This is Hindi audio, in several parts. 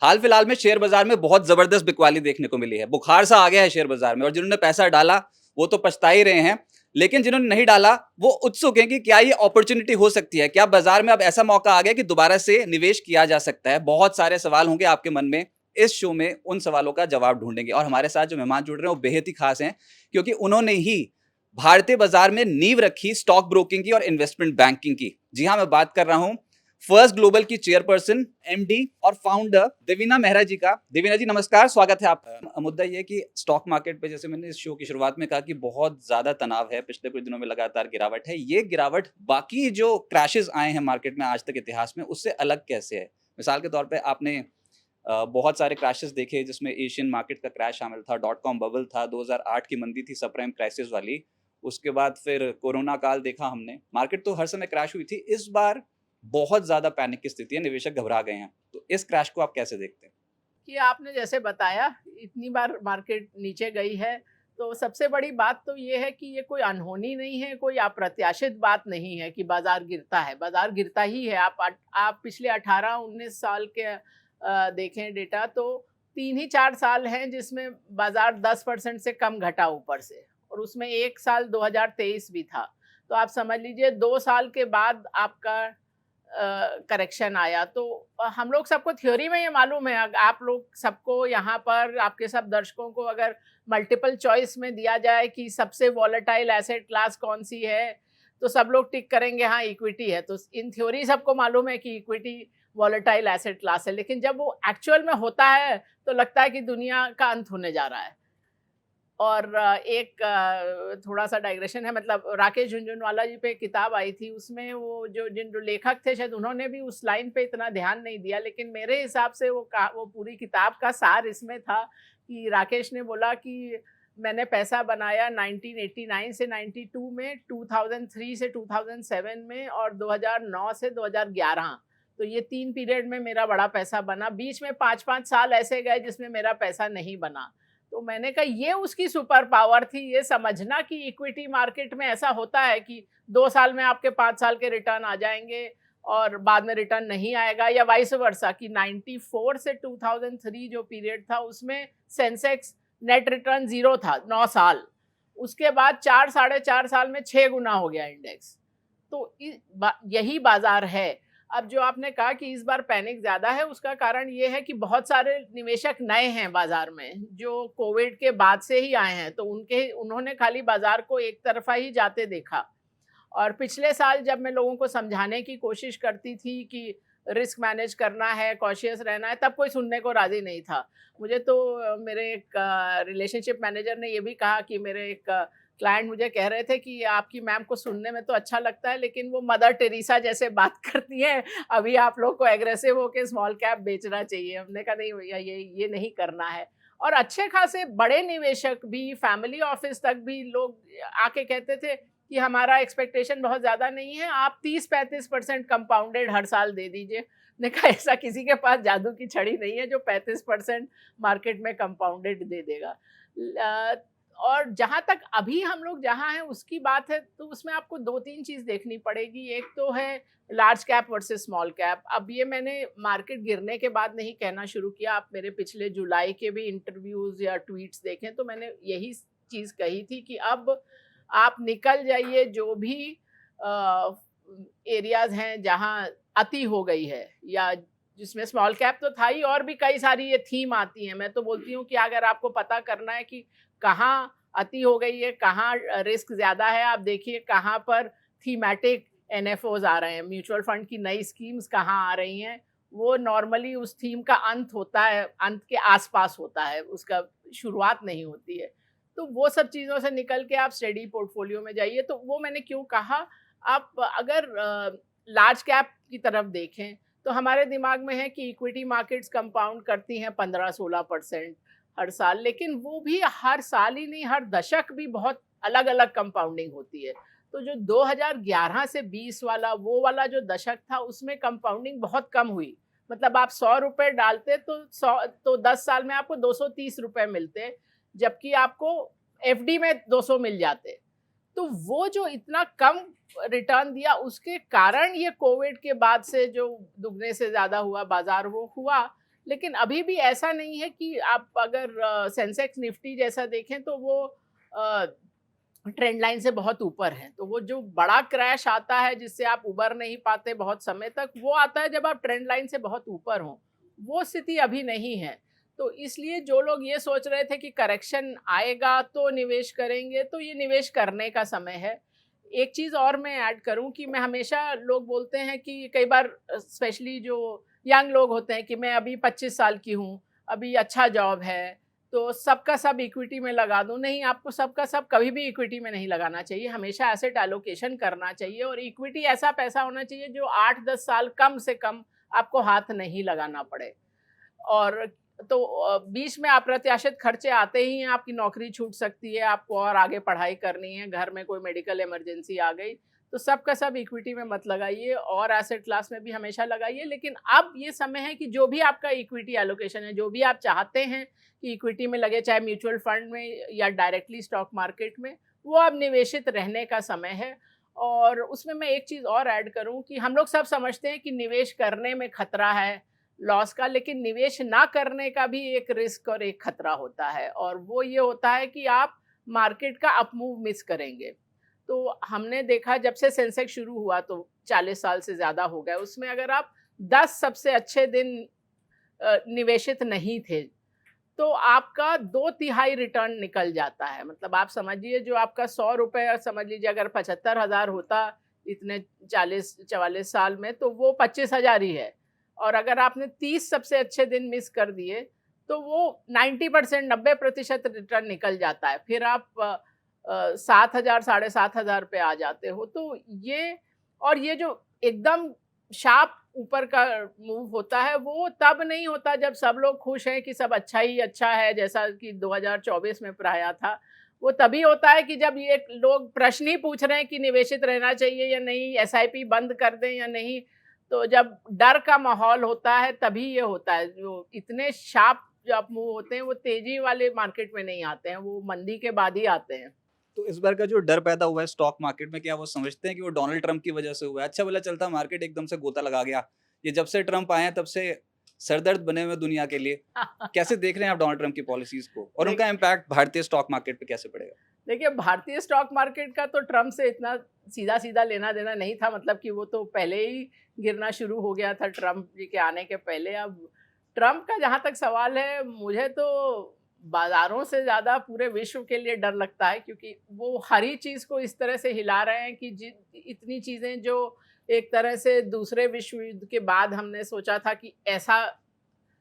हाल फिलहाल में शेयर बाजार में बहुत जबरदस्त बिकवाली देखने को मिली है। बुखार सा आ गया है शेयर बाजार में और जिन्होंने पैसा डाला वो तो पछता ही रहे हैं। लेकिन जिन्होंने नहीं डाला वो उत्सुक हैं कि क्या ये अपॉर्चुनिटी हो सकती है? क्या बाजार में अब ऐसा मौका आ गया कि दोबारा से निवेश किया जा सकता है? बहुत सारे सवाल होंगे आपके मन में। इस शो में उन सवालों का जवाब ढूँढेंगे और हमारे साथ जो मेहमान जुड़ रहे हैं वो बेहद ही खास हैं क्योंकि उन्होंने ही भारतीय बाजार में नींव रखी स्टॉक ब्रोकिंग की और इन्वेस्टमेंट बैंकिंग की। जी हाँ, मैं बात कर रहा हूँ फर्स्ट ग्लोबल की चेयरपर्सन, एमडी और फाउंडर देवीना मेहरा जी का। देवीना जी नमस्कार, स्वागत है आपका। मुद्दा ये है कि स्टॉक मार्केट पे जैसे मैंने इस शो की शुरुआत में कहा कि बहुत ज़्यादा तनाव है, पिछले कुछ दिनों में लगातार गिरावट है। ये गिरावट बाकी जो क्रैशेज़ आए हैं मार्केट में आज तक इतिहास में, उससे अलग कैसे है? मिसाल के तौर पे आपने बहुत सारे क्रैशेज़ देखे जिसमें एशियन मार्केट का क्रैश शामिल था, डॉट कॉम बबल था, 2008 की मंदी थी सबप्राइम क्राइसिस वाली। उसके बाद फिर कोरोना काल देखा हमने। मार्केट तो हर समय क्रैश हुई थी। इस बार बहुत ज़्यादा पैनिक की स्थिति है, निवेशक घबरा गए हैं। तो इस क्रैश को आप कैसे देखते हैं? कि आपने जैसे बताया इतनी बार मार्केट नीचे गई है, तो सबसे बड़ी बात तो ये है कि ये कोई अनहोनी नहीं है, कोई अप्रत्याशित बात नहीं है कि बाज़ार गिरता है, बाज़ार गिरता ही है। आप पिछले 18-19 साल के देखें डेटा तो 3 ही 4 साल हैं जिसमें बाज़ार 10% से कम घटा ऊपर से और उसमें 1 साल 2023 भी था। तो आप समझ लीजिए 2 साल के बाद आपका करेक्शन आया तो हम लोग सबको थ्योरी में ये मालूम है। आप लोग सबको यहाँ पर आपके सब दर्शकों को अगर मल्टीपल चॉइस में दिया जाए कि सबसे वॉलेटाइल एसेट क्लास कौन सी है, तो सब लोग टिक करेंगे हाँ इक्विटी है। तो इन थ्योरी सबको मालूम है कि इक्विटी वॉलेटाइल एसेट क्लास है, लेकिन जब वो एक्चुअल में होता है तो लगता है कि दुनिया का अंत होने जा रहा है। और एक थोड़ा-सा डाइग्रेशन है, मतलब राकेश झुनझुनवाला जी पे एक किताब आई थी, उसमें वो जो लेखक थे शायद उन्होंने भी उस लाइन पे इतना ध्यान नहीं दिया, लेकिन मेरे हिसाब से वो पूरी किताब का सार इसमें था कि राकेश ने बोला कि मैंने पैसा बनाया 1989 से 92 में, 2003 से 2007 में और 2009 से 2011। तो ये 3 पीरियड में मेरा बड़ा पैसा बना। बीच में 5-5 साल ऐसे गए जिसमें मेरा पैसा नहीं बना। तो मैंने कहा ये उसकी सुपर पावर थी, ये समझना कि इक्विटी मार्केट में ऐसा होता है कि 2 साल में आपके 5 साल के रिटर्न आ जाएँगे और बाद में रिटर्न नहीं आएगा, या वाइस वर्सा कि 94 से 2003 जो पीरियड था उसमें सेंसेक्स नेट रिटर्न 0 था 9 साल। उसके बाद 4 साढ़े 4 साल में 6 गुना हो गया इंडेक्स। तो यही बाज़ार है। अब जो आपने कहा कि इस बार पैनिक ज़्यादा है, उसका कारण ये है कि बहुत सारे निवेशक नए हैं बाज़ार में, जो कोविड के बाद से ही आए हैं, तो उन्होंने खाली बाज़ार को एक तरफ़ा ही जाते देखा। और पिछले साल जब मैं लोगों को समझाने की कोशिश करती थी कि रिस्क मैनेज करना है, कॉशियस रहना है, तब कोई सुनने को राज़ी नहीं था। मुझे तो मेरे एक रिलेशनशिप मैनेजर ने ये भी कहा कि मेरे एक क्लाइंट मुझे कह रहे थे कि आपकी मैम को सुनने में तो अच्छा लगता है, लेकिन वो मदर टेरेसा जैसे बात करती हैं, अभी आप लोग को एग्रेसिव होके स्मॉल कैप बेचना चाहिए। हमने कहा नहीं भैया, ये नहीं करना है। और अच्छे खासे बड़े निवेशक भी, फैमिली ऑफिस तक भी लोग आके कहते थे कि हमारा एक्सपेक्टेशन बहुत ज़्यादा नहीं है, आप 30-35% कंपाउंडेड हर साल दे दीजिए। मैंने कहा ऐसा किसी के पास जादू की छड़ी नहीं है जो 35% मार्केट में कंपाउंडेड दे देगा। और जहाँ तक अभी हम लोग जहाँ हैं उसकी बात है, तो उसमें आपको 2-3 चीज़ देखनी पड़ेगी। एक तो है large cap versus small cap. अब ये मैंने मार्केट गिरने के बाद नहीं कहना शुरू किया। आप मेरे पिछले जुलाई के भी इंटरव्यूज़ या ट्वीट्स देखें तो मैंने यही चीज़ कही थी कि अब आप निकल जाइए जो भी एरियाज़ हैं जहाँ अति हो गई है, या जिसमें स्मॉल कैप तो था ही, और भी कई सारी ये थीम आती हैं। मैं तो बोलती हूँ कि अगर आपको पता करना है कि कहाँ अति हो गई है, कहाँ रिस्क ज़्यादा है, आप देखिए कहाँ पर थीमैटिक एनएफओज़ आ रहे हैं, म्यूचुअल फंड की नई स्कीम्स कहाँ आ रही हैं। वो नॉर्मली उस थीम का अंत होता है, अंत के आस-पास होता है, उसका शुरुआत नहीं होती है। तो वो सब चीज़ों से निकल के आप स्टेडी पोर्टफोलियो में जाइए। तो वो मैंने क्यों कहा, आप अगर लार्ज कैप की तरफ देखें, तो हमारे दिमाग में है कि इक्विटी मार्केट्स कंपाउंड करती हैं 15-16% हर साल, लेकिन वो भी हर साल ही नहीं, हर दशक भी बहुत अलग-अलग कंपाउंडिंग होती है। तो जो 2011 से 20 वाला वो वाला जो दशक था, उसमें कंपाउंडिंग बहुत कम हुई। मतलब आप ₹100 डालते तो 10 साल में आपको ₹230 मिलते, जबकि आपको एफडी में 200 मिल जाते। तो वो जो इतना कम रिटर्न दिया, उसके कारण ये कोविड के बाद से जो दुगने से ज़्यादा हुआ बाज़ार वो हुआ। लेकिन अभी भी ऐसा नहीं है कि आप अगर सेंसेक्स निफ्टी जैसा देखें तो वो ट्रेंड लाइन से बहुत ऊपर है। तो वो जो बड़ा क्रैश आता है जिससे आप उबर नहीं पाते बहुत समय तक, वो आता है जब आप ट्रेंड लाइन से बहुत ऊपर हो। वो स्थिति अभी नहीं है। तो इसलिए जो लोग ये सोच रहे थे कि करेक्शन आएगा तो निवेश करेंगे, तो ये निवेश करने का समय है। एक चीज़ और मैं ऐड करूँ कि मैं हमेशा, लोग बोलते हैं कि कई बार स्पेशली जो यंग लोग होते हैं कि मैं अभी 25 साल की हूँ, अभी अच्छा जॉब है, तो सबका सब इक्विटी में लगा दूँ। नहीं, आपको सबका सब कभी भी इक्विटी में नहीं लगाना चाहिए, हमेशा एसेट एलोकेशन करना चाहिए और इक्विटी ऐसा पैसा होना चाहिए जो 8-10 साल कम से कम आपको हाथ नहीं लगाना पड़े। और तो बीच में अप्रत्याशित खर्चे आते ही हैं, आपकी नौकरी छूट सकती है, आपको और आगे पढ़ाई करनी है, घर में कोई मेडिकल इमरजेंसी आ गई, तो सब का सब इक्विटी में मत लगाइए और एसेट क्लास में भी हमेशा लगाइए। लेकिन अब ये समय है कि जो भी आपका इक्विटी एलोकेशन है, जो भी आप चाहते हैं कि इक्विटी में लगे, चाहे म्यूचुअल फंड में या डायरेक्टली स्टॉक मार्केट में, वो अब निवेशित रहने का समय है। और उसमें मैं एक चीज़ और ऐड करूँ कि हम लोग सब समझते हैं कि निवेश करने में खतरा है लॉस का, लेकिन निवेश ना करने का भी एक रिस्क और एक खतरा होता है, और वो ये होता है कि आप मार्केट का अपमूव मिस करेंगे। तो हमने देखा जब से सेंसेक्स शुरू हुआ, तो 40 साल से ज़्यादा हो गए, उसमें अगर आप 10 सबसे अच्छे दिन निवेशित नहीं थे, तो आपका 2/3 रिटर्न निकल जाता है। मतलब आप समझिए, जो आपका 100 रुपये, समझ लीजिए अगर 75,000 होता इतने 40-44 साल में, तो वो 25,000 ही है। और अगर आपने 30 सबसे अच्छे दिन मिस कर दिए, तो वो 90%, 90% रिटर्न निकल जाता है। फिर आप 7,000, साढ़े 7,000 पे आ जाते हो। तो ये, और ये जो एकदम शार्प ऊपर का मूव होता है, वो तब नहीं होता जब सब लोग खुश हैं कि सब अच्छा ही अच्छा है, जैसा कि 2024 में प्राय था। वो तभी होता है कि जब ये लोग प्रश्न ही पूछ रहे हैं कि निवेशित रहना चाहिए या नहीं, एसआईपी बंद कर दें या नहीं। तो जब डर का माहौल होता है तभी ये होता है। जो इतने शार्प जो अप मूव होते हैं, वो तेजी वाले मार्केट में नहीं आते हैं, वो मंदी के बाद ही आते हैं। तो इस बार का जो डर पैदा हुआ है स्टॉक मार्केट में, क्या वो समझते हैं कि वो डोनाल्ड ट्रंप की वजह से हुआ है? अच्छा भला चलता मार्केट एकदम से गोता लगा गया। ये जब से ट्रंप आए हैं तब से सरदर्द बने हुए दुनिया के लिए। कैसे देख रहे हैं आप डोनाल्ड ट्रंप की पॉलिसीज को, और देख उनका इम्पैक्ट भारतीय स्टॉक मार्केट पे कैसे पड़ेगा? देखिए, भारतीय स्टॉक मार्केट का तो ट्रम्प से इतना सीधा-सीधा लेना-देना नहीं था, मतलब कि वो तो पहले ही गिरना शुरू हो गया था ट्रम्प जी के आने के पहले। अब ट्रम्प का जहाँ तक सवाल है, मुझे तो बाज़ारों से ज़्यादा पूरे विश्व के लिए डर लगता है, क्योंकि वो हर ही चीज़ को इस तरह से हिला रहे हैं कि इतनी चीज़ें जो एक तरह से दूसरे विश्व युद्ध के बाद हमने सोचा था कि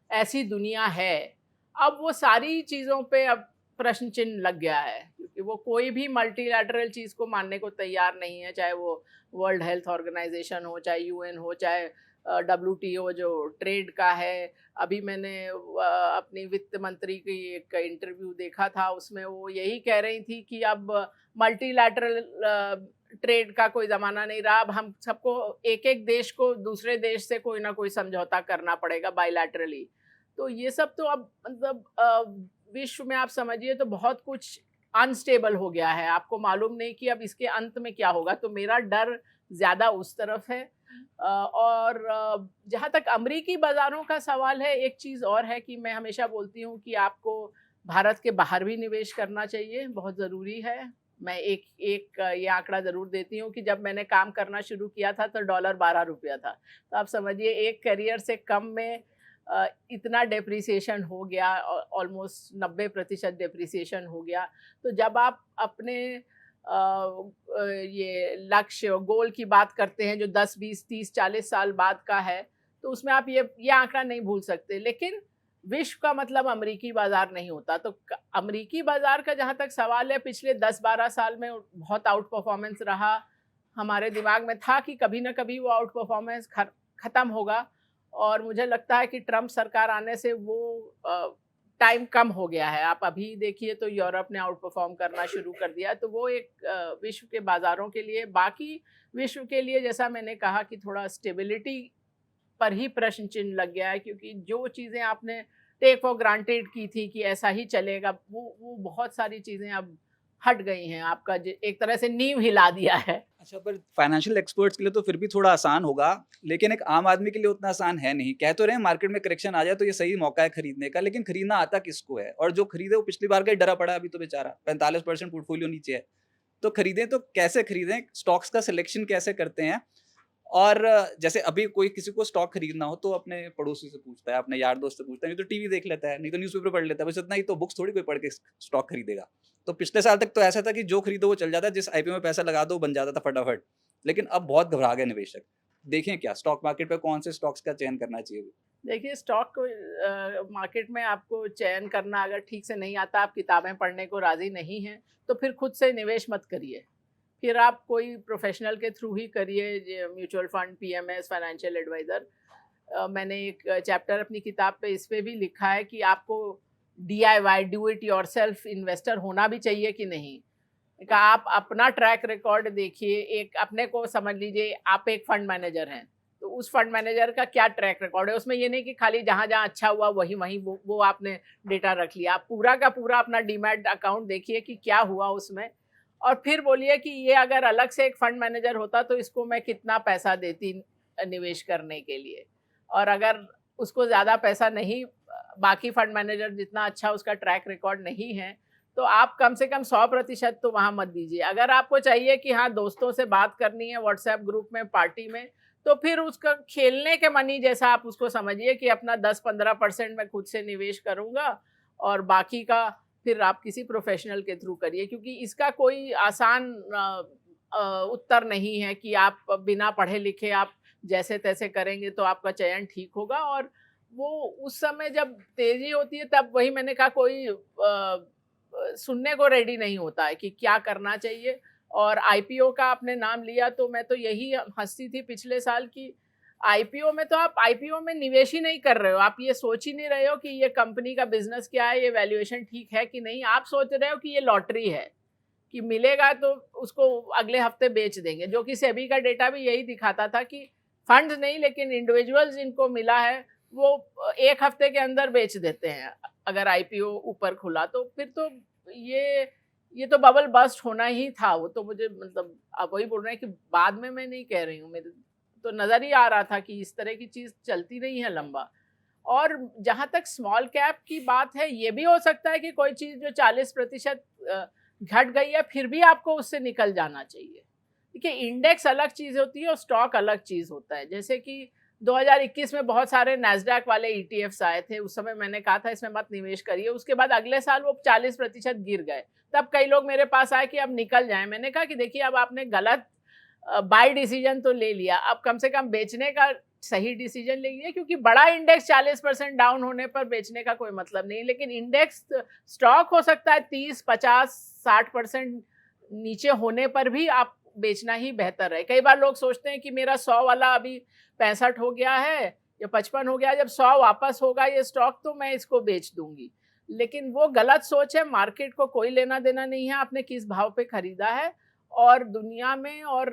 ऐसी दुनिया है, अब वो सारी चीज़ों पे अब प्रश्न चिन्ह लग गया है, क्योंकि वो कोई भी मल्टीलैटरल चीज़ को मानने को तैयार नहीं है, चाहे वो वर्ल्ड हेल्थ ऑर्गेनाइजेशन हो, चाहे यूएन हो, चाहे डब्ल्यूटीओ जो ट्रेड का है। अभी मैंने अपनी वित्त मंत्री की एक इंटरव्यू देखा था, उसमें वो यही कह रही थी कि अब मल्टीलैटरल ट्रेड का कोई ज़माना नहीं रहा, अब हम सबको एक-एक देश को दूसरे देश से कोई ना कोई समझौता करना पड़ेगा बायलैटरली। तो ये सब तो अब मतलब विश्व में आप समझिए तो बहुत कुछ अनस्टेबल हो गया है, आपको मालूम नहीं कि अब इसके अंत में क्या होगा, तो मेरा डर ज़्यादा उस तरफ है। और जहाँ तक अमरीकी बाज़ारों का सवाल है, एक चीज़ और है कि मैं हमेशा बोलती हूँ कि आपको भारत के बाहर भी निवेश करना चाहिए, बहुत ज़रूरी है। मैं एक एक ये आंकड़ा ज़रूर देती हूँ कि जब मैंने काम करना शुरू किया था तो डॉलर 12 रुपया था। तो आप समझिए एक करियर से कम में इतना डेप्रिसिएशन हो गया, ऑलमोस्ट 90% डेप्रिसिएशन हो गया। तो जब आप अपने ये लक्ष्य और गोल की बात करते हैं जो 10, 20, 30, 40 साल बाद का है, तो उसमें आप ये आंकड़ा नहीं भूल सकते। लेकिन विश्व का मतलब अमेरिकी बाजार नहीं होता। तो अमेरिकी बाजार का जहाँ तक सवाल है, पिछले 10-12 साल में बहुत आउट परफॉर्मेंस रहा। हमारे दिमाग में था कि कभी ना कभी वो आउट परफॉर्मेंस खत्म होगा, और मुझे लगता है कि ट्रम्प सरकार आने से वो टाइम कम हो गया है। आप अभी देखिए तो यूरोप ने आउट परफॉर्म करना शुरू कर दिया है, तो वो एक विश्व के बाज़ारों के लिए, बाकी विश्व के लिए जैसा मैंने कहा कि थोड़ा स्टेबिलिटी पर ही प्रश्न चिन्ह लग गया है, क्योंकि जो चीज़ें आपने टेक फॉर ग्रांटेड की थी कि ऐसा ही चलेगा, वो बहुत सारी चीज़ें अब हट गई हैं, आपका एक तरह से नींव हिला दिया है। अच्छा, पर फाइनेंशियल एक्सपर्ट्स के लिए तो फिर भी थोड़ा आसान होगा, लेकिन एक आम आदमी के लिए उतना आसान है नहीं। कह तो रहे हैं मार्केट में करेक्शन आ जाए तो ये सही मौका है खरीदने का, लेकिन खरीदना आता किसको है? और जो खरीदे वो पिछली बार का ही डरा पड़ा है अभी तो बेचारा, 45% पोर्टफोलियो नीचे है। तो खरीदें तो कैसे खरीदें? स्टॉक्स का सिलेक्शन कैसे करते हैं? और जैसे अभी कोई किसी को स्टॉक खरीदना हो तो अपने पड़ोसी से पूछता है, अपने यार दोस्त से पूछता है, नहीं तो टीवी देख लेता है, नहीं तो न्यूज़पेपर पढ़ लेता है, बस इतना ही। तो बुक्स थोड़ी कोई पढ़ के स्टॉक खरीदेगा। तो पिछले साल तक तो ऐसा था कि जो खरीदो वो चल जाता है, जिस आईपीओ में पैसा लगा दो बन जाता था फटाफट। लेकिन अब बहुत घबरा गए निवेशक। देखें क्या स्टॉक मार्केट पे कौन से स्टॉक्स का चयन करना चाहिए? देखिए, स्टॉक को मार्केट में आपको चयन करना अगर ठीक से नहीं आता, आप किताबें पढ़ने को राज़ी नहीं हैं, तो फिर खुद से निवेश मत करिए। फिर आप कोई प्रोफेशनल के थ्रू ही करिए, mutual fund, PMS, financial adviser. मैंने एक चैप्टर अपनी किताब पे इस पे भी लिखा है कि आपको DIY, do it yourself investor होना भी चाहिए कि नहीं। का आप अपना ट्रैक रिकॉर्ड देखिए, एक अपने को समझ लीजिए आप एक फंड मैनेजर हैं, तो उस फंड मैनेजर का क्या ट्रैक रिकॉर्ड है। उसमें ये नहीं कि खाली जहाँ जहाँ अच्छा हुआ वहीं वहीं वो आपने डेटा रख लिया। आप पूरा का पूरा अपना डीमैट अकाउंट देखिए कि क्या हुआ उसमें, और फिर बोलिए कि ये अगर अलग से एक फंड मैनेजर होता तो इसको मैं कितना पैसा देती निवेश करने के लिए। और अगर उसको ज़्यादा पैसा नहीं, बाकी फंड मैनेजर जितना अच्छा उसका ट्रैक रिकॉर्ड नहीं है, तो आप कम से कम 100% तो वहाँ मत दीजिए। अगर आपको चाहिए कि हाँ, दोस्तों से बात करनी है व्हाट्सएप ग्रुप में, पार्टी में, तो फिर उसका खेलने के मनी जैसा आप उसको समझिए कि अपना 10-15% मैं खुद से निवेश करूँगा और बाकी का फिर आप किसी प्रोफेशनल के थ्रू करिए, क्योंकि इसका कोई आसान उत्तर नहीं है कि आप बिना पढ़े लिखे आप जैसे तैसे करेंगे तो आपका चयन ठीक होगा। और वो उस समय जब तेजी होती है तब, वही मैंने कहा, कोई सुनने को रेडी नहीं होता है कि क्या करना चाहिए। और आईपीओ का आपने नाम लिया तो मैं तो यही हंसती थी पिछले साल की, आईपीओ में तो आप आईपीओ में निवेश ही नहीं कर रहे हो, आप ये सोच ही नहीं रहे हो कि ये कंपनी का बिजनेस क्या है, ये वैल्यूएशन ठीक है कि नहीं। आप सोच रहे हो कि ये लॉटरी है कि मिलेगा तो उसको अगले हफ्ते बेच देंगे, जो कि सेबी का डेटा भी यही दिखाता था कि फंड्स नहीं लेकिन इंडिविजुअल्स जिनको मिला है वो एक हफ्ते के अंदर बेच देते हैं अगर आईपीओ ऊपर खुला। तो फिर तो ये तो बबल बस्ट होना ही था। वो तो मुझे, मतलब आप वही बोल रहे हैं कि बाद में मैं नहीं कह रही हूँ, मेरे तो नज़र ही आ रहा था कि इस तरह की चीज़ चलती नहीं है लंबा। और जहाँ तक स्मॉल कैप की बात है, ये भी हो सकता है कि कोई चीज़ जो 40% घट गई है फिर भी आपको उससे निकल जाना चाहिए। देखिए, इंडेक्स अलग चीज़ होती है और स्टॉक अलग चीज़ होता है। जैसे कि 2021 में बहुत सारे नैस्डैक वाले ईटीएफ्स आए थे, उस समय मैंने कहा था इसमें मत निवेश करिए, उसके बाद अगले साल वो 40% गिर गए। तब कई लोग मेरे पास आए कि अब निकल जाएं। मैंने कहा कि देखिए, अब आपने गलत बाय डिसीजन तो ले लिया, अब कम से कम बेचने का सही डिसीजन लेंगे, क्योंकि बड़ा इंडेक्स 40% डाउन होने पर बेचने का कोई मतलब नहीं। लेकिन इंडेक्स स्टॉक हो सकता है 30, 50, 60% नीचे होने पर भी आप बेचना ही बेहतर है। कई बार लोग सोचते हैं कि मेरा 100 वाला अभी 65 हो गया है या 55 हो गया, जब 100 वापस होगा ये स्टॉक तो मैं इसको बेच दूंगी। लेकिन वो गलत सोच है। मार्केट को कोई लेना देना नहीं है आपने किस भाव पे खरीदा है। और दुनिया में और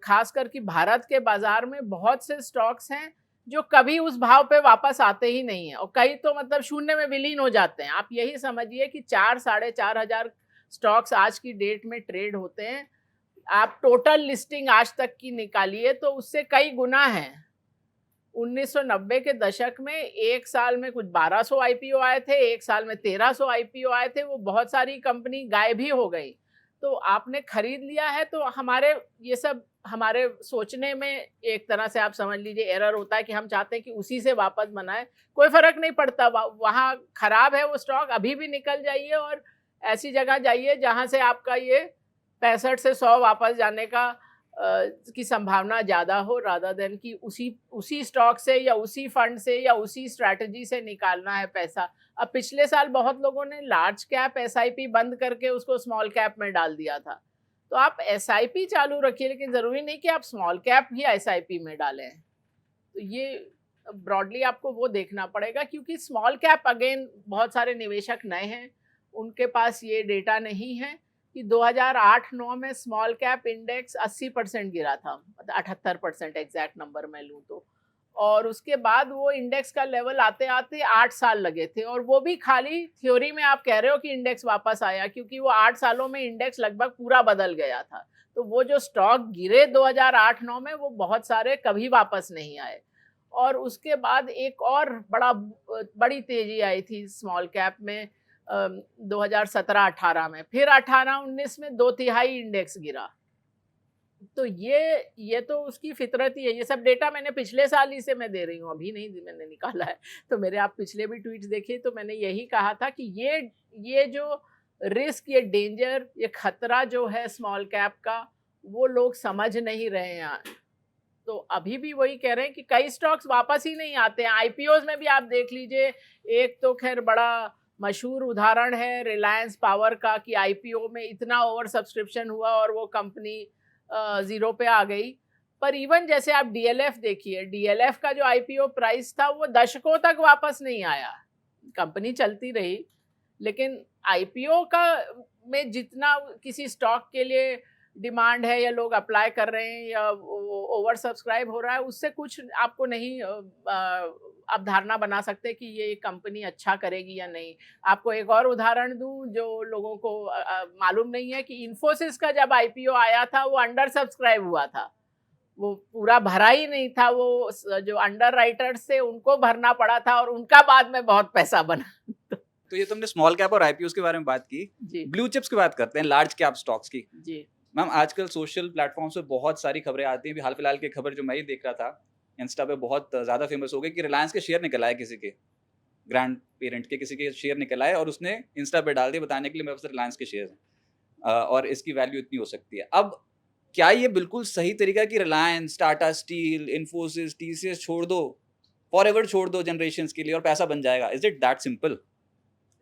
खासकर कि भारत के बाजार में बहुत से स्टॉक्स हैं जो कभी उस भाव पे वापस आते ही नहीं है, और कई तो मतलब शून्य में विलीन हो जाते हैं। आप यही समझिए कि 4-4.5 हजार स्टॉक्स आज की डेट में ट्रेड होते हैं। आप टोटल लिस्टिंग आज तक की निकालिए तो उससे कई गुना है। 1990 के दशक में एक साल में कुछ 1200 आईपीओ आए थे, एक साल में 1300 आईपीओ आए थे, वो बहुत सारी कंपनी गायब ही हो गई। तो आपने खरीद लिया है तो हमारे ये सब हमारे सोचने में एक तरह से आप समझ लीजिए एरर होता है कि हम चाहते हैं कि उसी से वापस बनाए। कोई फर्क नहीं पड़ता, वहाँ खराब है वो स्टॉक, अभी भी निकल जाइए और ऐसी जगह जाइए जहाँ से आपका ये 65 से 100 वापस जाने का की संभावना ज़्यादा हो, रादर देन कि उसी स्टॉक से या उसी फंड से या उसी स्ट्रैटेजी से निकालना है पैसा। अब पिछले साल बहुत लोगों ने लार्ज कैप एसआईपी बंद करके उसको स्मॉल कैप में डाल दिया था। तो आप एसआईपी चालू रखिए, लेकिन ज़रूरी नहीं कि आप स्मॉल कैप ही एसआईपी में डालें। तो ये ब्रॉडली आपको वो देखना पड़ेगा, क्योंकि स्मॉल कैप अगेन बहुत सारे निवेशक नए हैं, उनके पास ये डेटा नहीं है कि 2008-9 में स्मॉल कैप इंडेक्स 80% गिरा था, मतलब 78% एग्जैक्ट नंबर मैं लूँ तो। और उसके बाद वो इंडेक्स का लेवल आते आते 8 साल लगे थे, और वो भी खाली थ्योरी में आप कह रहे हो कि इंडेक्स वापस आया, क्योंकि वो 8 सालों में इंडेक्स लगभग पूरा बदल गया था। तो वो जो स्टॉक गिरे 2008-9 में, वो बहुत सारे कभी वापस नहीं आए। और उसके बाद एक और बड़ी तेजी आई थी स्मॉल कैप में 2017-18 में, फिर 18-19 में 2/3 इंडेक्स गिरा। तो ये तो उसकी फितरत ही है। ये सब डेटा मैंने पिछले साल ही से मैं दे रही हूँ, अभी नहीं मैंने निकाला है। तो मेरे आप पिछले भी ट्वीट्स देखिए, तो मैंने यही कहा था कि ये जो रिस्क, ये डेंजर, ये खतरा जो है स्मॉल कैप का, वो लोग समझ नहीं रहे हैं। तो अभी भी वही कह रहे हैं कि कई स्टॉक्स वापस ही नहीं आते हैं। आईपीओज में भी आप देख लीजिए, एक तो खैर बड़ा मशहूर उदाहरण है रिलायंस पावर का, कि आईपीओ में इतना ओवर सब्सक्रिप्शन हुआ और वो कंपनी जीरो पे आ गई। पर इवन जैसे आप डीएलएफ देखिए, डीएलएफ का जो आईपीओ प्राइस था वो दशकों तक वापस नहीं आया। कंपनी चलती रही, लेकिन आईपीओ का में जितना किसी स्टॉक के लिए डिमांड है या लोग अप्लाई कर रहे हैं या ओवर सब्सक्राइब हो रहा है, उससे कुछ आपको नहीं आप धारणा बना सकते कि ये कंपनी अच्छा करेगी या नहीं। आपको एक और उदाहरण दूं जो लोगों को मालूम नहीं है, कि इन्फोसिस का जब आईपीओ आया था वो अंडर सब्सक्राइब हुआ था, वो पूरा भरा ही नहीं था। वो जो अंडर राइटर्स थे उनको भरना पड़ा था, और उनका बाद में बहुत पैसा बना। तो ये तुमने स्मॉल कैप और आईपीओ की बारे में बात की, जी ब्लू चिप्स की बात करते हैं, लार्ज कैप स्टॉक्स की। जी मैम आजकल सोशल प्लेटफॉर्म्स पे बहुत सारी खबरें आती हैं। अभी हाल फिलहाल की खबर जो मैं ही देख रहा था, इंस्टा पे बहुत ज़्यादा फेमस हो गई, कि रिलायंस के शेयर निकल आए, किसी के ग्रैंड पेरेंट के किसी के शेयर निकल आए, और उसने इंस्टा पे डाल दिया बताने के लिए मेरे पास रिलायंस के शेयर हैं और इसकी वैल्यू इतनी हो सकती है। अब क्या ये बिल्कुल सही तरीका है कि रिलायंस, टाटा स्टील, इन्फोसिस, टीसीएस छोड़ दो, फॉरएवर छोड़ दो जनरेशंस के लिए, और पैसा बन जाएगा? Is it that simple?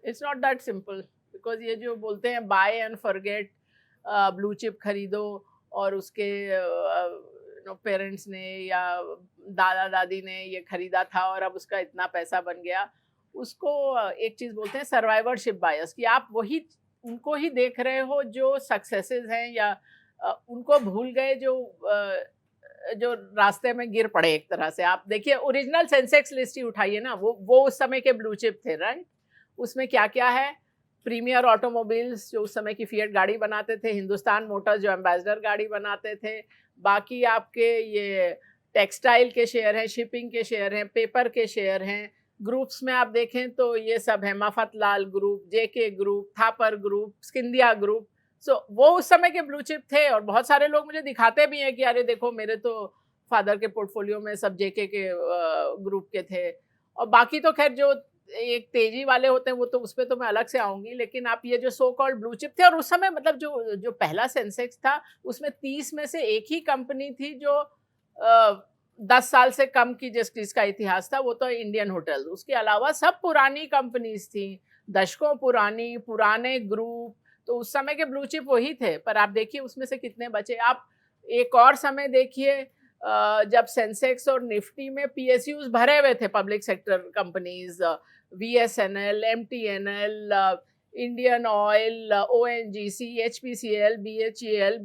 It's not that simple, because ये जो बोलते हैं buy and forget, blue chip खरीदो, और उसके पेरेंट्स ने या दादा दादी ने ये खरीदा था और अब उसका इतना पैसा बन गया, उसको एक चीज़ बोलते हैं सर्वाइवरशिप बायस, कि आप वही उनको ही देख रहे हो जो सक्सेसेस हैं, या उनको भूल गए जो रास्ते में गिर पड़े। एक तरह से आप देखिए, ओरिजिनल सेंसेक्स लिस्ट ही उठाइए ना, वो उस समय के ब्लू चिप थे, राइट? उसमें क्या क्या है? प्रीमियर ऑटोमोबाइल्स जो उस समय की फिएट गाड़ी बनाते थे, हिंदुस्तान मोटर्स जो एम्बेसडर गाड़ी बनाते थे, बाकी आपके ये टेक्सटाइल के शेयर हैं, शिपिंग के शेयर हैं, पेपर के शेयर हैं। ग्रुप्स में आप देखें तो ये सब है, Mafatlal group, JK group, Thapar group, Scindia group. वो उस समय के ब्लू चिप थे, और बहुत सारे लोग मुझे दिखाते भी हैं कि अरे देखो मेरे तो फादर के पोर्टफोलियो में सब जेके के ग्रुप के थे। और बाकी तो खैर जो एक तेजी वाले होते हैं वो तो उस पे तो मैं अलग से आऊंगी, लेकिन आप ये जो सो कॉल्ड ब्लू चिप थे, और उस समय मतलब जो पहला सेंसेक्स था उसमें 30 में से एक ही कंपनी थी जो 10 साल से कम की जिसका इतिहास था, वो तो इंडियन होटल। उसके अलावा सब पुरानी कंपनीज थी, दशकों पुरानी, पुराने ग्रुप। तो उस समय के ब्लू चिप वही थे, पर आप देखिए उसमें से कितने बचे। आप एक और समय देखिए, जब सेंसेक्स और निफ्टी में पीएसयूज भरे हुए थे, public sector companies, VSNL, MTNL, Indian oil, ONGC, HPCL, BHEL,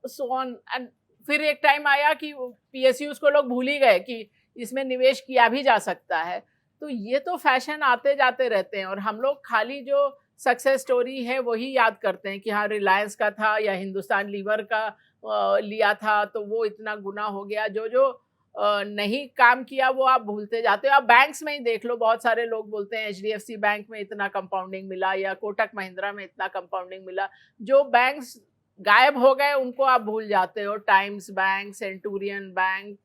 so on. And फिर एक टाइम आया कि पीएसयूज को लोग भूल ही गए कि इसमें निवेश किया भी जा सकता है। तो ये तो फैशन आते जाते रहते हैं, और हम लोग खाली जो सक्सेस स्टोरी है वही याद करते हैं कि हाँ रिलायंस का था या हिंदुस्तान लीवर का लिया था तो वो इतना गुना हो गया। जो नहीं काम किया वो आप भूलते जाते हो। आप बैंक्स में ही देख लो, बहुत सारे लोग बोलते हैं एचडीएफसी बैंक में इतना कंपाउंडिंग मिला या कोटक महिंद्रा में इतना कंपाउंडिंग मिला। जो बैंक्स गायब हो गए उनको आप भूल जाते हो। Times bank, centurion bank,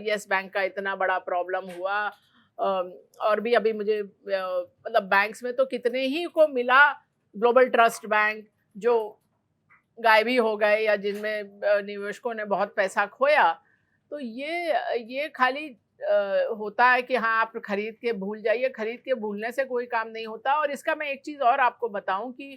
yes bank का इतना बड़ा प्रॉब्लम हुआ। और भी अभी मुझे मतलब बैंक्स में तो कितने ही को मिला, ग्लोबल ट्रस्ट बैंक जो गायब ही हो गए या जिनमें निवेशकों ने बहुत पैसा खोया। तो ये खाली होता है कि हाँ आप खरीद के भूल जाइए। खरीद के भूलने से कोई काम नहीं होता। और इसका मैं एक चीज़ और आपको बताऊं कि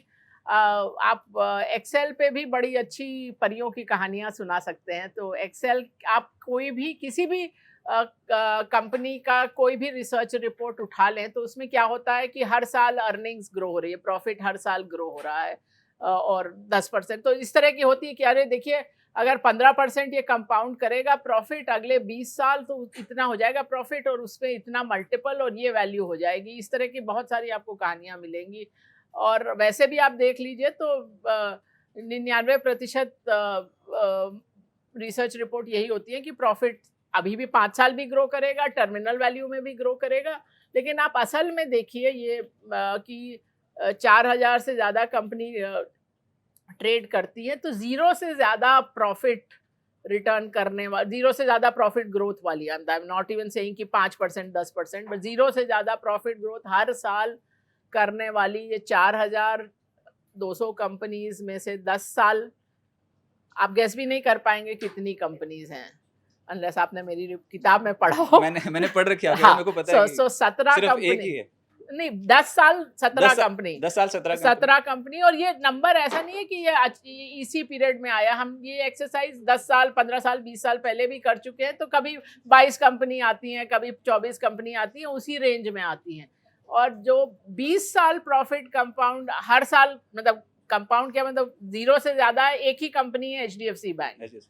आप एक्सेल पे भी बड़ी अच्छी परियों की कहानियां सुना सकते हैं। तो एक्सेल आप कोई भी किसी भी कंपनी का कोई भी रिसर्च रिपोर्ट उठा लें तो उसमें क्या होता है कि हर साल अर्निंग्स ग्रो हो रही है, प्रॉफिट हर साल ग्रो हो रहा है। और 10%। तो इस तरह की होती है कि अरे देखिए, अगर 15% ये कंपाउंड करेगा प्रॉफिट अगले 20 साल, तो इतना हो जाएगा प्रॉफिट और उसमें इतना मल्टीपल और ये वैल्यू हो जाएगी। इस तरह की बहुत सारी आपको कहानियां मिलेंगी। और वैसे भी आप देख लीजिए तो 99% रिसर्च रिपोर्ट यही होती है कि प्रॉफिट अभी भी 5 साल भी ग्रो करेगा, टर्मिनल वैल्यू में भी ग्रो करेगा। लेकिन आप असल में देखिए ये कि 4,000 से ज़्यादा कंपनी ट्रेड करती है, तो ज़ीरो से ज़्यादा प्रॉफिट रिटर्न करने वाली, ज़ीरो से ज़्यादा प्रॉफिट ग्रोथ वाली, I am not even saying कि 5% 10%, बट ज़ीरो से ज़्यादा प्रॉफिट ग्रोथ हर साल करने वाली ये 4,200 कंपनीज में से 10 साल आप गेस भी नहीं कर पाएंगे कितनी कंपनीज हैं, अनलेस आपने मेरी किताब में पढ़ा हो। मैंने पढ़ रखी है, हाँ, मेरे को पता है कि 17 सिर्फ एक कंपनी ही है। नहीं, 10 साल 17 कंपनी, 10 साल 17 17 कंपनी। और ये नंबर ऐसा नहीं है कि ये इसी पीरियड में आया, हम ये एक्सरसाइज 10 साल 15 साल 20 साल पहले भी कर चुके हैं। तो कभी 22 कंपनी आती हैं, कभी 24 कंपनी आती हैं, उसी रेंज में आती हैं। और जो 20 साल प्रॉफिट कंपाउंड हर साल, मतलब कंपाउंड क्या मतलब, जीरो से ज्यादा एक ही कंपनी है, HDFC बैंक।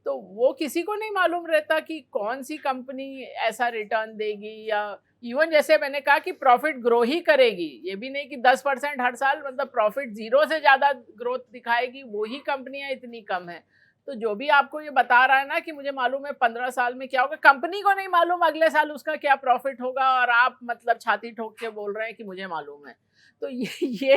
तो वो किसी को नहीं मालूम रहता कि कौन सी कंपनी ऐसा रिटर्न देगी, या इवन जैसे मैंने कहा कि प्रॉफिट ग्रो ही करेगी, ये भी नहीं कि 10% हर साल, मतलब प्रॉफिट जीरो से ज्यादा ग्रोथ दिखाएगी, वो ही कंपनियां इतनी कम है। तो जो भी आपको ये बता रहा है ना कि मुझे मालूम है 15 साल में क्या होगा, कंपनी को नहीं मालूम अगले साल उसका क्या प्रॉफिट होगा, और आप मतलब छाती ठोक के बोल रहे हैं कि मुझे मालूम है। तो ये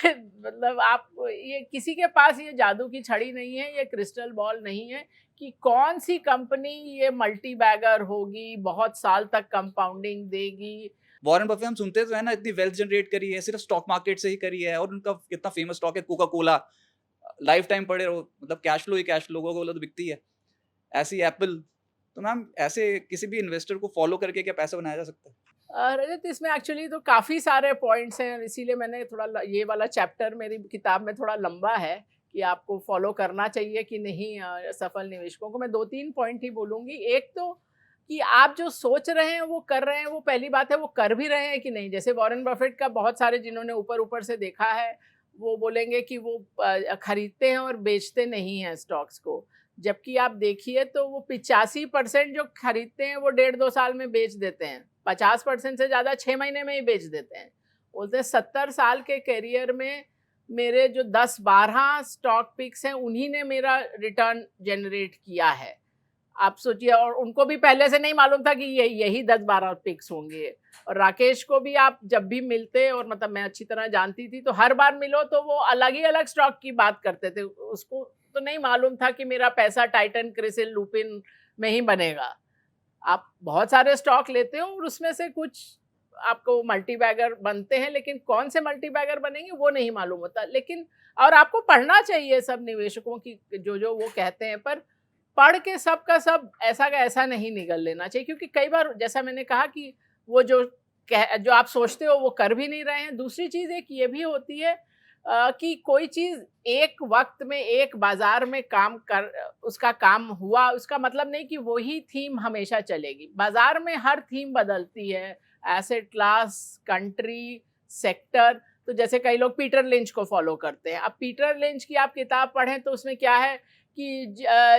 मतलब आप, ये किसी के पास ये जादू की छड़ी नहीं है, ये क्रिस्टल बॉल नहीं है कि कौन सी कंपनी ये मल्टी बैगर होगी, बहुत साल तक कंपाउंडिंग देगी। वॉरेन बफे हम सुनते तो है ना, इतनी वेल्थ जनरेट करी है सिर्फ स्टॉक मार्केट से ही करी है, और उनका कितना फेमस स्टॉक है कोका कोला, लाइफ टाइम पड़े रहो, मतलब कैश फ्लो ही कैश फ्लो, कोका कोला तो बिकती है, ऐसी एप्पल। तो मैम ऐसे किसी भी इन्वेस्टर को फॉलो करके क्या पैसा बनाया जा सकता है? रजत, इसमें एक्चुअली तो काफ़ी सारे पॉइंट्स हैं, इसीलिए मैंने थोड़ा ये वाला चैप्टर मेरी किताब में थोड़ा लंबा है कि आपको फॉलो करना चाहिए कि नहीं। सफल निवेशकों को मैं 2-3 पॉइंट ही बोलूँगी। एक तो कि आप जो सोच रहे हैं वो कर रहे हैं, वो पहली बात है, वो कर भी रहे हैं कि नहीं। जैसे वॉरेन बफेट का बहुत सारे जिन्होंने ऊपर ऊपर से देखा है, वो बोलेंगे कि वो खरीदते हैं और बेचते नहीं हैं स्टॉक्स को, जबकि आप देखिए तो वो 85% जो खरीदते हैं वो 1.5-2 साल में बेच देते हैं, 50% से ज़्यादा 6 महीने में ही बेच देते हैं। बोलते हैं 70 साल के करियर में मेरे जो 10-12 स्टॉक पिक्स हैं, उन्हीं ने मेरा रिटर्न जनरेट किया है। आप सोचिए, और उनको भी पहले से नहीं मालूम था कि यही 10-12 पिक्स होंगे। और राकेश को भी आप जब भी मिलते, और मतलब मैं अच्छी तरह जानती थी, तो हर बार मिलो तो वो अलग ही अलग स्टॉक की बात करते थे। उसको तो नहीं मालूम था कि मेरा पैसा टाइटन, क्रिसिल, लुपिन में ही बनेगा। आप बहुत सारे स्टॉक लेते हो और उसमें से कुछ आपको मल्टी बैगर बनते हैं, लेकिन कौन से मल्टी बैगर बनेंगे वो नहीं मालूम होता। लेकिन और आपको पढ़ना चाहिए सब निवेशकों की जो वो कहते हैं, पर पढ़ के सब का सब ऐसा का ऐसा नहीं निगल लेना चाहिए, क्योंकि कई बार जैसा मैंने कहा कि वो जो आप सोचते हो वो कर भी नहीं रहे हैं। दूसरी चीज़ एक ये भी होती है कि कोई चीज़ एक वक्त में एक बाजार में उसका काम हुआ, उसका मतलब नहीं कि वही थीम हमेशा चलेगी। बाजार में हर थीम बदलती है, एसेट क्लास, कंट्री, सेक्टर। तो जैसे कई लोग पीटर लिंच को फॉलो करते हैं। अब पीटर लिंच की आप किताब पढ़ें तो उसमें क्या है कि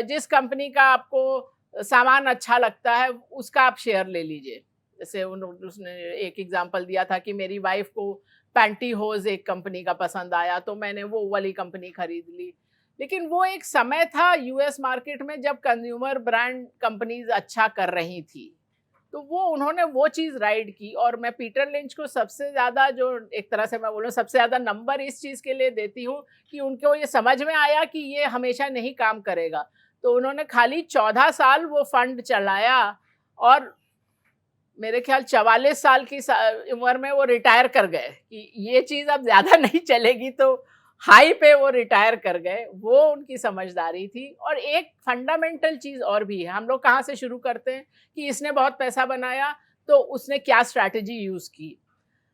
जिस कंपनी का आपको सामान अच्छा लगता है उसका आप शेयर ले लीजिए। जैसे उसने एक एग्जांपल दिया था कि मेरी वाइफ को पैंटीहोज एक कंपनी का पसंद आया, तो मैंने वो वाली कंपनी खरीद ली। लेकिन वो एक समय था यूएस मार्केट में जब कंज्यूमर ब्रांड कंपनीज अच्छा कर रही थी, तो वो उन्होंने वो चीज़ राइड की। और मैं पीटर लिंच को सबसे ज़्यादा, जो एक तरह से मैं बोलूँ, सबसे ज़्यादा नंबर इस चीज़ के लिए देती हूँ कि उनको ये समझ में आया कि ये हमेशा नहीं काम करेगा। तो उन्होंने खाली 14 साल वो फंड चलाया, और मेरे ख्याल 44 साल की उम्र में वो रिटायर कर गए कि ये चीज़ अब ज़्यादा नहीं चलेगी, तो हाई पे वो रिटायर कर गए। वो उनकी समझदारी थी। और एक फंडामेंटल चीज़ और भी है, हम लोग कहाँ से शुरू करते हैं कि इसने बहुत पैसा बनाया तो उसने क्या स्ट्रैटेजी यूज़ की।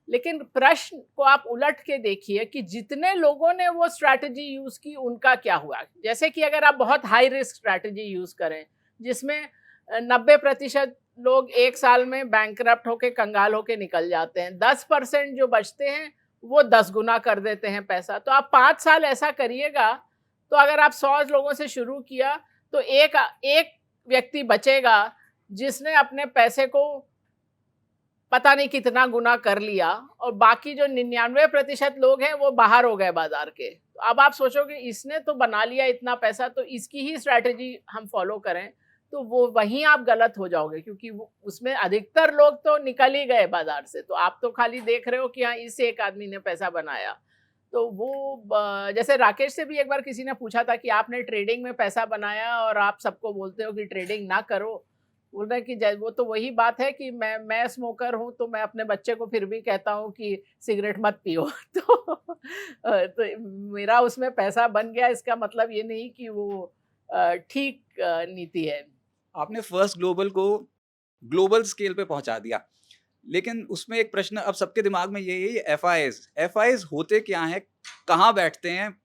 लेकिन प्रश्न को आप उलट के देखिए कि जितने लोगों ने वो स्ट्रैटेजी यूज़ की उनका क्या हुआ। जैसे कि अगर आप बहुत हाई रिस्क स्ट्रैटेजी यूज़ करें जिसमें 90% लोग एक साल में बैंकरप्ट होके, कंगाल होके निकल जाते हैं, 10% जो बचते हैं वो 10 गुना कर देते हैं पैसा। तो आप 5 साल ऐसा करिएगा, तो अगर आप 100 लोगों से शुरू किया, तो एक एक व्यक्ति बचेगा जिसने अपने पैसे को पता नहीं कितना गुना कर लिया, और बाकी जो 99% लोग हैं वो बाहर हो गए बाजार के। तो अब आप सोचोगे इसने तो बना लिया इतना पैसा, तो इसकी ही स्ट्रैटेजी हम फॉलो करें, तो वो वहीं आप गलत हो जाओगे, क्योंकि वो उसमें अधिकतर लोग तो निकल ही गए बाजार से। तो आप तो खाली देख रहे हो कि हाँ, इस एक आदमी ने पैसा बनाया। तो वो जैसे राकेश से भी एक बार किसी ने पूछा था कि आपने ट्रेडिंग में पैसा बनाया और आप सबको बोलते हो कि ट्रेडिंग ना करो। बोल रहे हैं कि वो तो वही बात है कि मैं स्मोकर हूँ, तो मैं अपने बच्चे को फिर भी कहता हूँ कि सिगरेट मत पियो। तो मेरा उसमें पैसा बन गया, इसका मतलब ये नहीं कि वो ठीक नीति है। आपने फर्स्ट ग्लोबल को ग्लोबल स्केल पे पहुंचा दिया, लेकिन उसमें एक प्रश्न अब सबके दिमाग में यही है, एफआईज होते क्या हैं, कहाँ बैठते हैं,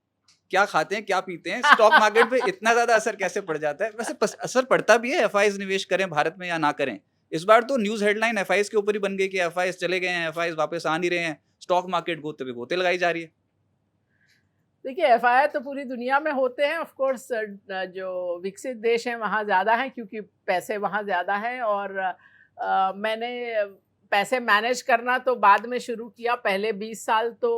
क्या खाते हैं, क्या पीते हैं, स्टॉक मार्केट पे इतना ज्यादा असर कैसे पड़ जाता है? वैसे असर पड़ता भी है एफआईज निवेश करें भारत में या ना करें? इस बार तो न्यूज हेडलाइन एफआईज के ऊपर ही बन गई कि एफआईज चले गए हैं, एफआईज वापस आ नहीं रहे हैं, स्टॉक मार्केट गोते पे गोते लगाई जा रही है। देखिए, एफआईआई तो पूरी दुनिया में होते हैं। ऑफ कोर्स जो विकसित देश हैं वहाँ ज़्यादा हैं, क्योंकि पैसे वहाँ ज़्यादा हैं। और मैंने पैसे मैनेज करना तो बाद में शुरू किया। पहले 20 साल तो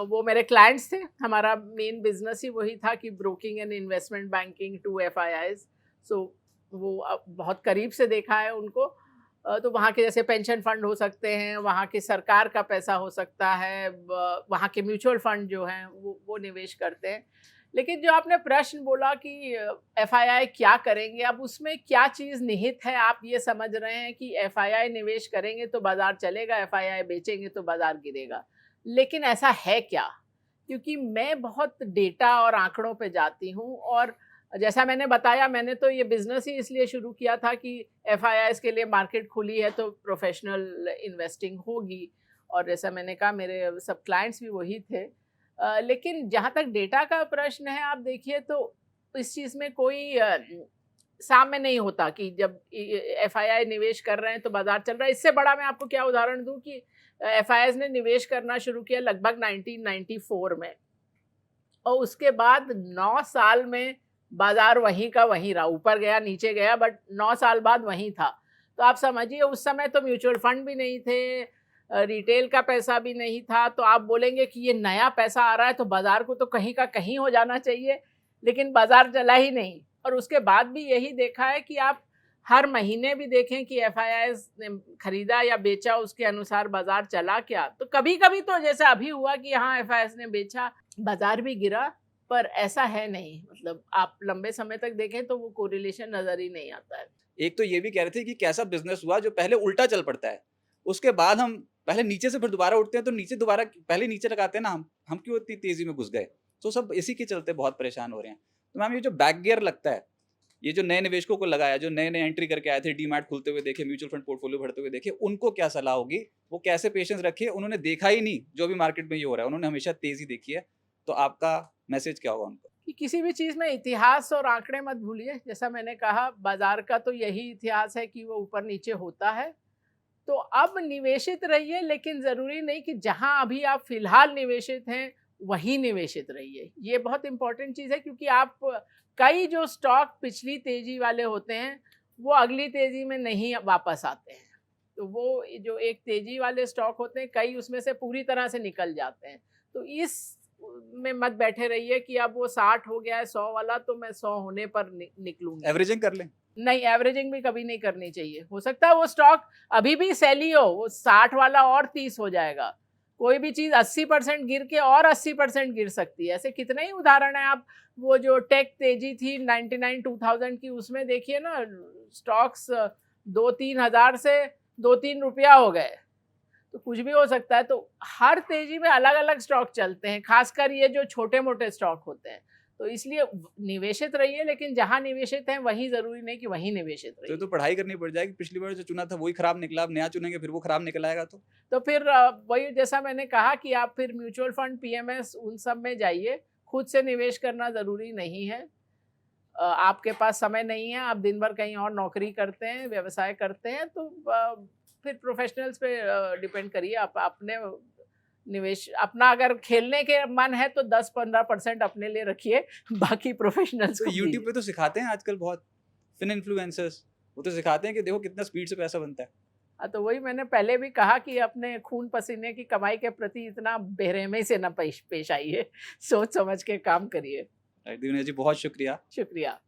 वो मेरे क्लाइंट्स थे। हमारा मेन बिजनेस ही वही था कि broking and investment banking to FIIs. So वो अब बहुत करीब से देखा है उनको। तो वहाँ के जैसे पेंशन फंड हो सकते हैं, वहाँ की सरकार का पैसा हो सकता है, वहाँ के म्यूचुअल फंड जो हैं वो निवेश करते हैं। लेकिन जो आपने प्रश्न बोला कि एफआईआई क्या करेंगे, अब उसमें क्या चीज़ निहित है, आप ये समझ रहे हैं कि एफआईआई निवेश करेंगे तो बाजार चलेगा, एफआईआई बेचेंगे तो बाजार गिरेगा। लेकिन ऐसा है क्या? क्योंकि मैं बहुत डेटा और आंकड़ों पे जाती हूँ, और जैसा मैंने बताया, मैंने तो ये बिज़नेस ही इसलिए शुरू किया था कि एफआईआईज़ के लिए मार्केट खुली है तो प्रोफेशनल इन्वेस्टिंग होगी। और जैसा मैंने कहा, मेरे सब क्लाइंट्स भी वही थे। लेकिन जहाँ तक डेटा का प्रश्न है, आप देखिए तो इस चीज़ में कोई साम्य नहीं होता कि जब एफआईआई निवेश कर रहे हैं तो बाजार चल रहा है। इससे बड़ा मैं आपको क्या उदाहरण दूँ कि एफआईआईज़ ने निवेश करना शुरू किया लगभग 1994 में, और उसके बाद 9 साल में बाजार वहीं का वहीं रहा, ऊपर गया नीचे गया, बट 9 साल बाद वहीं था। तो आप समझिए, उस समय तो म्यूचुअल फंड भी नहीं थे, रिटेल का पैसा भी नहीं था। तो आप बोलेंगे कि ये नया पैसा आ रहा है तो बाजार को तो कहीं का कहीं हो जाना चाहिए, लेकिन बाजार चला ही नहीं। और उसके बाद भी यही देखा है कि आप हर महीने भी देखें कि एफआईआईज़ ने खरीदा या बेचा, उसके अनुसार बाजार चला क्या। तो कभी कभी तो जैसा अभी हुआ कि हाँ, एफआईआईज़ ने बेचा, बाजार भी गिरा, पर ऐसा है नहीं। मतलब आप लंबे समय तक देखें तो वो कोरिलेशन नजर ही नहीं आता है। एक तो ये भी कह रहे थे कि कैसा बिजनेस हुआ जो पहले उल्टा चल पड़ता है, उसके बाद हम पहले नीचे से फिर दोबारा उठते हैं, तो नीचे दोबारा पहले नीचे लगाते हैं ना, हम क्यों इतनी तेजी में घुस गए? तो सब इसी के चलते बहुत परेशान हो रहे हैं। तो मैम, ये जो बैक गियर लगता है, ये जो नए निवेशकों को लगाया, जो नए नए एंट्री करके आए थे, डीमैट खुलते हुए देखे, म्यूचुअल फंड पोर्टफोलियो भरते हुए देखे, उनको क्या सलाह होगी? वो कैसे पेशेंस रखे? उन्होंने देखा ही नहीं जो भी मार्केट में ये हो रहा है, उन्होंने हमेशा तेजी देखी है। तो आपका मैसेज क्या होगा उनको? कि किसी भी चीज़ में इतिहास और आंकड़े मत भूलिए। जैसा मैंने कहा, बाजार का तो यही इतिहास है कि वो ऊपर नीचे होता है। तो अब निवेशित रहिए, लेकिन ज़रूरी नहीं कि जहां अभी आप फिलहाल निवेशित हैं वहीं निवेशित रहिए। ये बहुत इंपॉर्टेंट चीज़ है, क्योंकि आप कई जो स्टॉक पिछली तेजी वाले होते हैं वो अगली तेजी में नहीं वापस आते हैं। तो वो जो एक तेजी वाले स्टॉक होते हैं, कई उसमें से पूरी तरह से निकल जाते हैं। तो इस में मत बैठे रहिए कि अब वो 60 हो गया है 100 वाला, तो मैं 100 होने पर निकलूंगी। एवरेजिंग कर लें? नहीं, एवरेजिंग भी कभी नहीं करनी चाहिए। हो सकता है वो स्टॉक अभी भी सेल ही हो, वो 60 वाला और 30 हो जाएगा। कोई भी चीज़ 80% गिर के और 80% गिर सकती है। ऐसे कितने ही उदाहरण हैं। आप वो जो टेक तेजी थी 99-2000 की, उसमें देखिए ना, स्टॉक्स 2-3 हज़ार से 2-3 रुपया हो गए। तो कुछ भी हो सकता है। तो हर तेजी में अलग अलग स्टॉक चलते हैं, खासकर ये जो छोटे मोटे स्टॉक होते हैं। तो इसलिए निवेशित रहिए, लेकिन जहां निवेशित हैं वहीं, जरूरी नहीं कि वहीं निवेशित रहिए। तो पढ़ाई करनी पड़ जाएगी, पिछली बार जो चुना था वही खराब निकला, अब नया चुनेंगे फिर वो खराब निकल आएगा। तो फिर वही जैसा मैंने कहा कि आप फिर म्यूचुअल फंड, पीएमएस, उन सब में जाइए। खुद से निवेश करना ज़रूरी नहीं है। आपके पास समय नहीं है, आप दिन भर कहीं और नौकरी करते हैं, व्यवसाय करते हैं, तो फिर प्रोफेशनल्स पे डिपेंड करिए। आप अपने निवेश अपना अगर खेलने के मन है तो 10-15% अपने लिए रखिए, बाकी प्रोफेशनल्स तो को यूट्यूब दीजिए। पे तो सिखाते हैं आजकल बहुत फिन इन्फ्लुएंसर्स, वो तो सिखाते हैं कि देखो कितना स्पीड से पैसा बनता है। हाँ, तो वही मैंने पहले भी कहा कि अपने खून पसीने की कमाई के प्रति इतना बेरहमी से ना पेश पेश आइए, सोच समझ के काम करिए। राइट दिव्या जी, बहुत शुक्रिया। शुक्रिया।